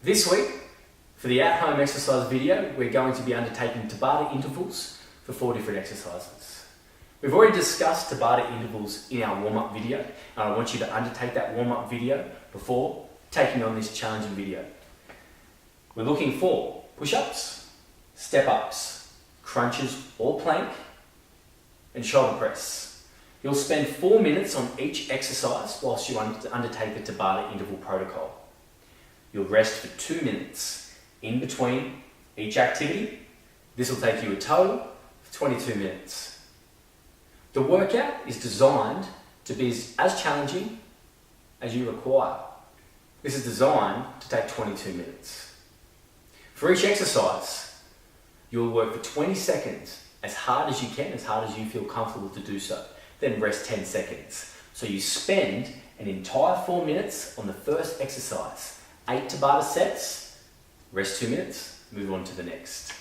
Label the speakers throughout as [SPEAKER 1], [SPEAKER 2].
[SPEAKER 1] This week, for the at-home exercise video, we're going to be undertaking Tabata intervals for 4 different exercises. We've already discussed Tabata intervals in our warm-up video, and I want you to undertake that warm-up video before taking on this challenging video. We're looking for push-ups, step-ups, crunches or plank, and shoulder press. You'll spend 4 minutes on each exercise whilst you undertake the Tabata interval protocol. You'll rest for 2 minutes in between each activity. This will take you a total of 22 minutes. The workout is designed to be as challenging as you require. This is designed to take 22 minutes. For each exercise, you'll work for 20 seconds as hard as you can, as hard as you feel comfortable to do so. Then rest 10 seconds. So you spend an entire 4 minutes on the first exercise. 8 Tabata sets, rest 2 minutes, move on to the next.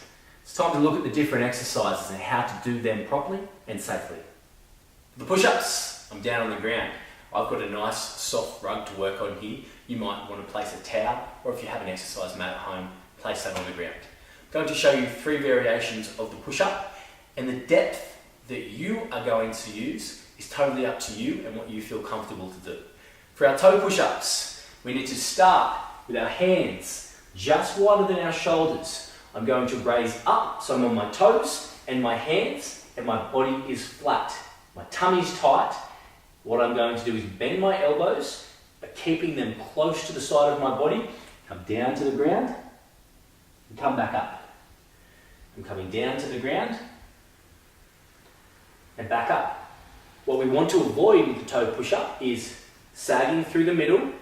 [SPEAKER 1] It's time to look at the different exercises and how to do them properly and safely. For the push-ups, I'm down on the ground. I've got a nice soft rug to work on here. You might want to place a towel, or if you have an exercise mat at home, place that on the ground. I'm going to show you 3 variations of the push-up, and the depth that you are going to use is totally up to you and what you feel comfortable to do. For our toe push-ups, we need to start with our hands just wider than our shoulders. I'm going to raise up, so I'm on my toes and my hands, and my body is flat. My tummy's tight. What I'm going to do is bend my elbows, but keeping them close to the side of my body. Come down to the ground and come back up. I'm coming down to the ground and back up. What we want to avoid with the toe push-up is sagging through the middle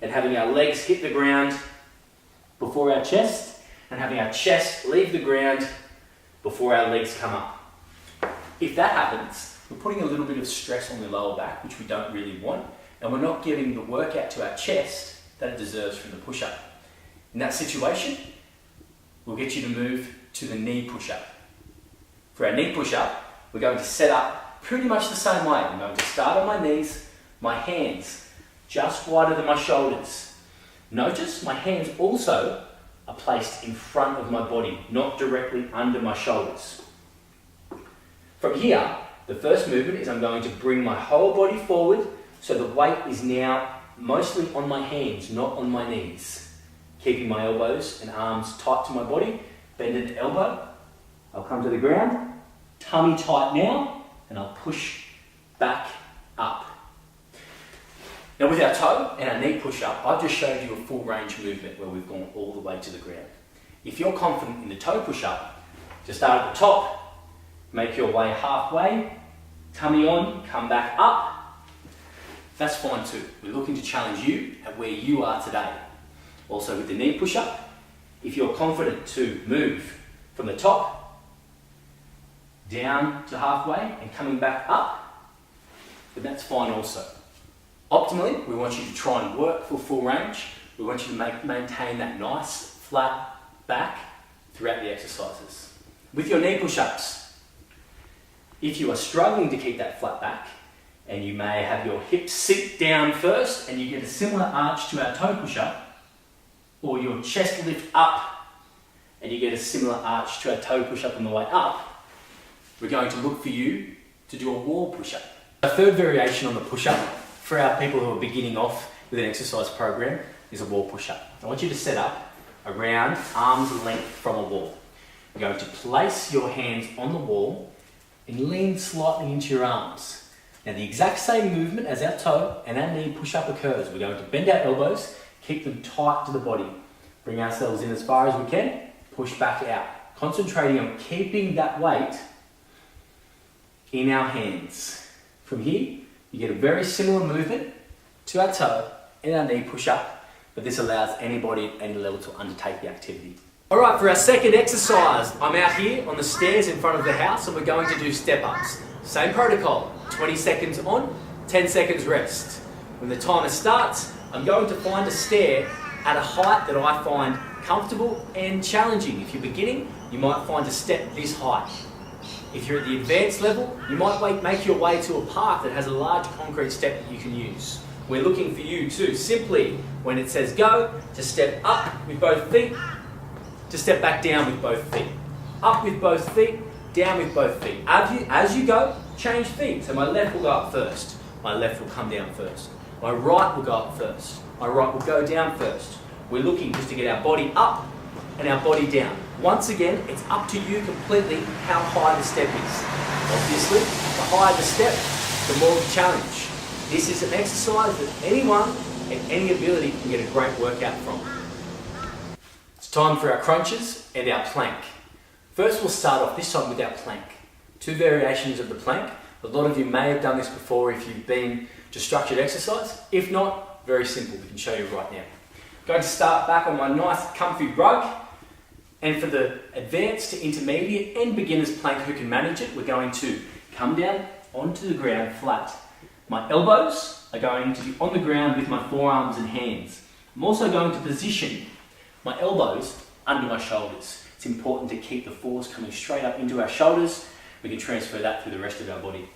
[SPEAKER 1] and having our legs hit the ground before our chest, and having our chest leave the ground before our legs come up. If that happens, we're putting a little bit of stress on the lower back, which we don't really want, and we're not giving the workout to our chest that it deserves from the push-up. In that situation, we'll get you to move to the knee push-up. For our knee push-up, we're going to set up pretty much the same way. I'm going to start on my knees, my hands just wider than my shoulders. Notice my hands also are placed in front of my body, not directly under my shoulders. From here, the first movement is I'm going to bring my whole body forward, so the weight is now mostly on my hands, not on my knees. Keeping my elbows and arms tight to my body, bend at the elbow. I'll come to the ground, tummy tight now, and I'll push back up. Now with our toe and our knee push-up, I've just showed you a full range movement where we've gone all the way to the ground. If you're confident in the toe push-up, just start at the top, make your way halfway, tummy on, come back up. That's fine too. We're looking to challenge you at where you are today. Also with the knee push-up, if you're confident to move from the top down to halfway and coming back up, then that's fine also. Optimally, we want you to try and work for full range. We want you to maintain that nice flat back throughout the exercises. With your knee push-ups, if you are struggling to keep that flat back, and you may have your hips sit down first and you get a similar arch to our toe push-up, or your chest lift up and you get a similar arch to our toe push-up on the way up, we're going to look for you to do a wall push-up. A third variation on the push-up for our people who are beginning off with an exercise program is a wall push-up. I want you to set up around arm's length from a wall. You're going to place your hands on the wall and lean slightly into your arms. Now the exact same movement as our toe and our knee push-up occurs. We're going to bend our elbows, keep them tight to the body, bring ourselves in as far as we can, push back out. Concentrating on keeping that weight in our hands. From here, you get a very similar movement to our toe and our knee push-up, but this allows anybody at any level to undertake the activity. All right, for our second exercise, I'm out here on the stairs in front of the house and we're going to do step-ups. Same protocol, 20 seconds on, 10 seconds rest. When the timer starts, I'm going to find a stair at a height that I find comfortable and challenging. If you're beginning, you might find a step this height. If you're at the advanced level, you might make your way to a park that has a large concrete step that you can use. we're looking for you to simply, when it says go, to step up with both feet, to step back down with both feet. Up with both feet, down with both feet. As you go, change feet. So my left will go up first. My left will come down first. My right will go up first. My right will go down first. We're looking just to get our body up and our body down. Once again, it's up to you completely how high the step is. Obviously, the higher the step, the more the challenge. This is an exercise that anyone at any ability can get a great workout from. It's time for our crunches and our plank. First, we'll start off this time with our plank. 2 variations of the plank. A lot of you may have done this before if you've been to structured exercise. If not, very simple. We can show you right now. Going to start back on my nice comfy rug. And for the advanced to intermediate and beginner's plank who can manage it, we're going to come down onto the ground flat. My elbows are going to be on the ground with my forearms and hands. I'm also going to position my elbows under my shoulders. It's important to keep the force coming straight up into our shoulders. We can transfer that through the rest of our body.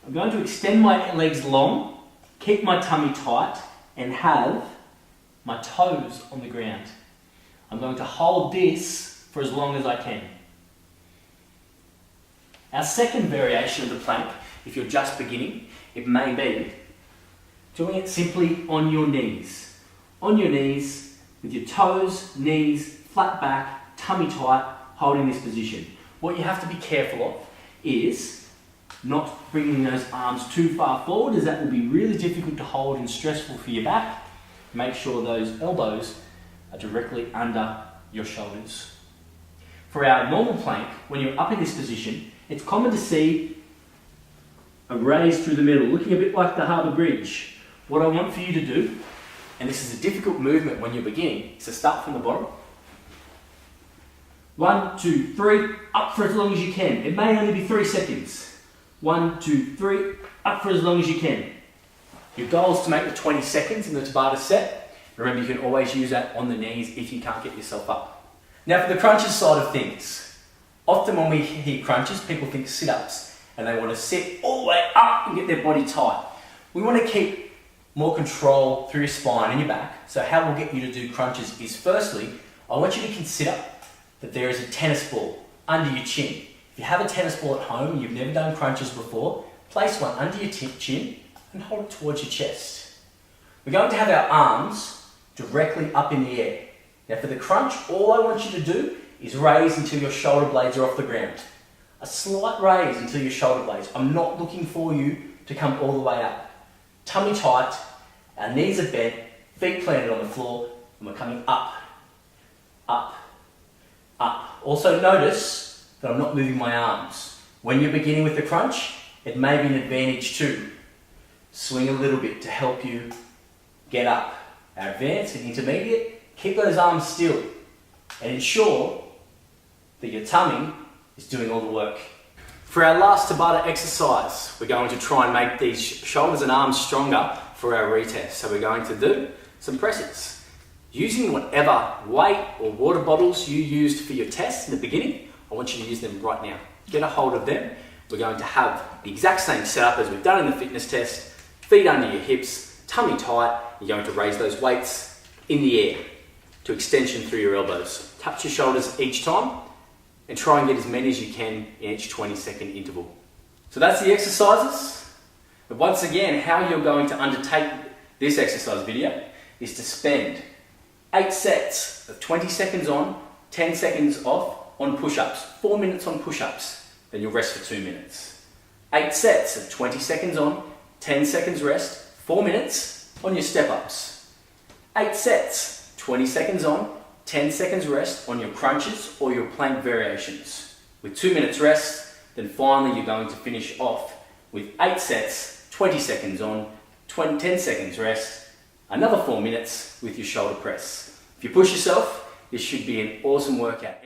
[SPEAKER 1] I'm going to extend my legs long, keep my tummy tight, and have my toes on the ground. I'm going to hold this for as long as I can. Our second variation of the plank, if you're just beginning, it may be doing it simply on your knees. On your knees, with your toes, knees, flat back, tummy tight, holding this position. What you have to be careful of is not bringing those arms too far forward, as that will be really difficult to hold and stressful for your back. Make sure those elbows are directly under your shoulders. For our normal plank, when you're up in this position, it's common to see a raise through the middle, looking a bit like the Harbour Bridge. What I want for you to do, and this is a difficult movement when you're beginning, is to start from the bottom. 1, 2, 3, up for as long as you can. It may only be 3 seconds. 1, 2, 3, up for as long as you can. Your goal is to make the 20 seconds in the Tabata set. Remember, you can always use that on the knees if you can't get yourself up. Now for the crunches side of things. Often when we hear crunches, people think sit-ups and they want to sit all the way up and get their body tight. We want to keep more control through your spine and your back. So how we'll get you to do crunches is, firstly, I want you to consider that there is a tennis ball under your chin. If you have a tennis ball at home and you've never done crunches before, place one under your chin and hold it towards your chest. We're going to have our arms directly up in the air. Now for the crunch, all I want you to do is raise until your shoulder blades are off the ground. A slight raise until your shoulder blades. I'm not looking for you to come all the way up. Tummy tight, our knees are bent, feet planted on the floor, and we're coming up, up, up. Also notice that I'm not moving my arms. When you're beginning with the crunch, it may be an advantage to swing a little bit to help you get up. Our advanced and intermediate, keep those arms still and ensure that your tummy is doing all the work. For our last Tabata exercise, we're going to try and make these shoulders and arms stronger for our retest. So we're going to do some presses. Using whatever weight or water bottles you used for your test in the beginning, I want you to use them right now. Get a hold of them. We're going to have the exact same setup as we've done in the fitness test. Feet under your hips, tummy tight. You're going to raise those weights in the air to extension through your elbows. Touch your shoulders each time and try and get as many as you can in each 20-second interval. So that's the exercises. But once again, how you're going to undertake this exercise video is to spend 8 sets of 20 seconds on, 10 seconds off on push-ups, 4 minutes on push-ups, then you'll rest for 2 minutes. 8 sets of 20 seconds on, 10 seconds rest, 4 minutes on your step-ups. 8 sets, 20 seconds on, 10 seconds rest on your crunches or your plank variations. With 2 minutes rest, then finally you're going to finish off with 8 sets, 20 seconds on, 10 seconds rest, another 4 minutes with your shoulder press. If you push yourself, this should be an awesome workout.